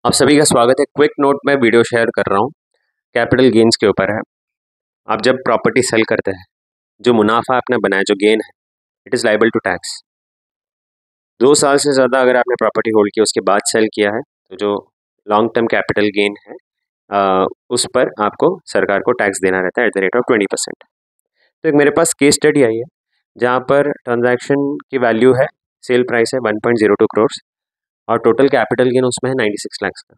आप सभी का स्वागत है। क्विक नोट में वीडियो शेयर कर रहा हूँ, कैपिटल गेन्स के ऊपर है। आप जब प्रॉपर्टी सेल करते हैं, जो मुनाफा आपने बनाया, जो गेन है, it is liable to tax. 2 साल से ज़्यादा अगर आपने प्रॉपर्टी होल्ड किया उसके बाद सेल किया है, तो जो लॉन्ग टर्म कैपिटल गेन है उस पर आपको सरकार को टैक्स देना रहता है एट द रेट ऑफ 20%। तो एक मेरे पास केस स्टडी आई है जहाँ पर ट्रांजैक्शन की वैल्यू है, सेल प्राइस है 1.02 करोड़ और टोटल कैपिटल गेन उसमें है 96 लाख का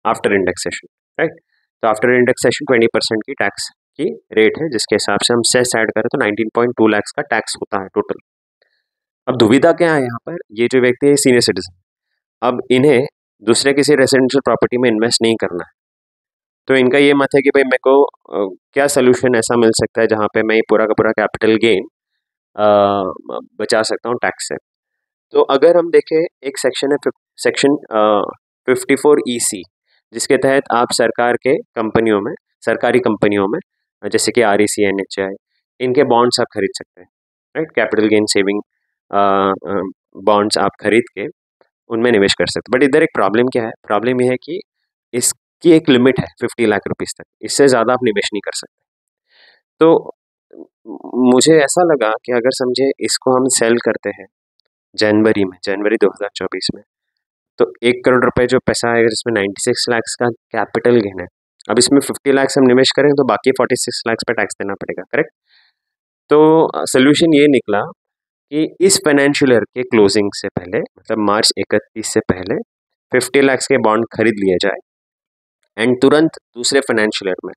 आफ्टर इंडेक्सेशन, राइट। तो आफ्टर इंडेक्सेशन 20% की टैक्स की रेट है, जिसके हिसाब से हम सेस ऐड करें तो 19.2 लाख का टैक्स होता है टोटल। अब दुविधा क्या है यहाँ पर, ये जो व्यक्ति है सीनियर सिटीजन, अब इन्हें दूसरे किसी रेजिडेंशियल प्रॉपर्टी में इन्वेस्ट नहीं करना है। तो इनका ये मत है कि भाई मेरे को क्या सोल्यूशन ऐसा मिल सकता है जहाँ पे मैं पूरा का पूरा कैपिटल गेन बचा सकता हूँ टैक्स से। तो अगर हम देखें, एक सेक्शन है सेक्शन 54EC, जिसके तहत आप सरकार के कंपनियों में, सरकारी कंपनियों में, जैसे कि REC, NHI, इनके बॉन्ड्स आप खरीद सकते हैं, right. Capital gain saving bonds आप खरीद के उनमें निवेश कर सकते हैं। बट इधर एक प्रॉब्लम क्या है, प्रॉब्लम यह है कि इसकी एक लिमिट है 50 लाख रुपीज़ तक, इससे ज़्यादा आप निवेश नहीं कर सकते। तो मुझे ऐसा लगा कि अगर समझे इसको हम सेल करते हैं जनवरी 2024 में, तो 1 करोड़ रुपए जो पैसा आएगा, जिसमें 96 लाख का कैपिटल गेन है, अब इसमें 50 लाख हम निवेश करेंगे तो बाकी 46 लाख पे टैक्स देना पड़ेगा, करेक्ट। तो सोल्यूशन ये निकला कि इस फाइनेंशियल ईयर के क्लोजिंग से पहले, मतलब मार्च 31 से पहले 50 लाख के बॉन्ड खरीद लिए जाए एंड तुरंत दूसरे फाइनेंशियल ईयर में,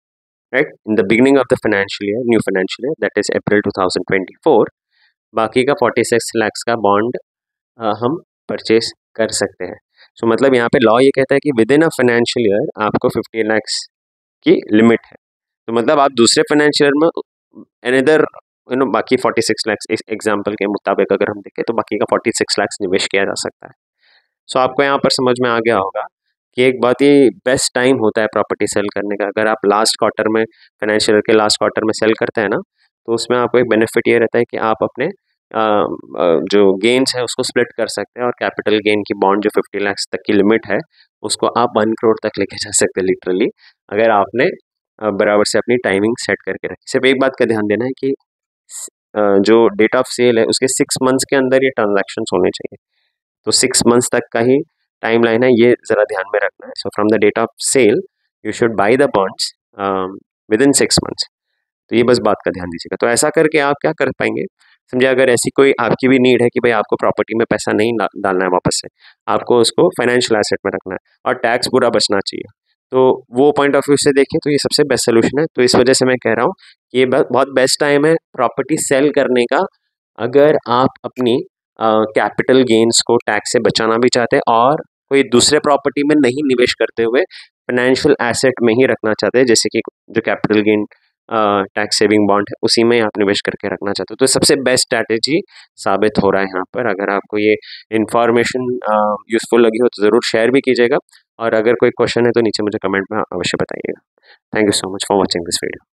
right, in the beginning of the financial year, new financial year, that is अप्रैल 2024, बाकी का 46 लाख का बॉन्ड हम परचेस कर सकते हैं। सो मतलब यहाँ पे लॉ ये कहता है कि with in a financial year आपको 50 लाख की लिमिट है। तो मतलब आप दूसरे फाइनेंशियल ईयर में अनदर बाकी 46 लाख, इस एग्जाम्पल के मुताबिक अगर हम देखें तो बाकी का 46 लाख निवेश किया जा सकता है। सो आपको यहाँ पर समझ में आ गया होगा कि एक बहुत ही बेस्ट टाइम होता है प्रॉपर्टी सेल करने का। अगर आप लास्ट क्वार्टर में, फाइनेंशियल ईयर के लास्ट क्वार्टर में सेल करते हैं ना, तो उसमें आपको एक बेनिफिट ये रहता है कि आप अपने जो गेन्स है उसको स्प्लिट कर सकते हैं और कैपिटल गेन की बॉन्ड जो 50 लाख तक की लिमिट है उसको आप 1 करोड़ तक लेके जा सकते हैं लिटरली, अगर आपने बराबर से अपनी टाइमिंग सेट करके रखी। सिर्फ एक बात का ध्यान देना है कि जो डेट ऑफ सेल है उसके 6 मंथ्स के अंदर ये ट्रांजैक्शंस होने चाहिए। तो 6 मंथ्स तक का ही टाइम लाइन है, ये ज़रा ध्यान में रखना है। So from the date of sale you should buy the bonds within 6 months. तो ये बस बात का ध्यान दीजिएगा। तो ऐसा करके आप क्या कर पाएंगे, समझे, अगर ऐसी कोई आपकी भी नीड है कि भाई आपको प्रॉपर्टी में पैसा नहीं डालना है वापस से, आपको उसको फाइनेंशियल एसेट में रखना है और टैक्स पूरा बचना चाहिए, तो वो पॉइंट ऑफ व्यू से देखें तो ये सबसे बेस्ट सोल्यूशन है। तो इस वजह से मैं कह रहा हूँ कि ये बहुत बेस्ट टाइम है प्रॉपर्टी सेल करने का, अगर आप अपनी कैपिटल गेन्स को टैक्स से बचाना भी चाहते हैं और कोई दूसरे प्रॉपर्टी में नहीं निवेश करते हुए फाइनेंशियल एसेट में ही रखना चाहते हैं, जैसे कि जो capital gain tax saving bond है उसी में आप निवेश करके रखना चाहते हो। तो सबसे बेस्ट स्ट्रैटेजी साबित हो रहा है यहाँ पर। अगर आपको ये इन्फॉर्मेशन यूजफुल लगी हो तो ज़रूर शेयर भी कीजिएगा, और अगर कोई क्वेश्चन है तो नीचे मुझे कमेंट में अवश्य बताइएगा। Thank you so much for watching this video.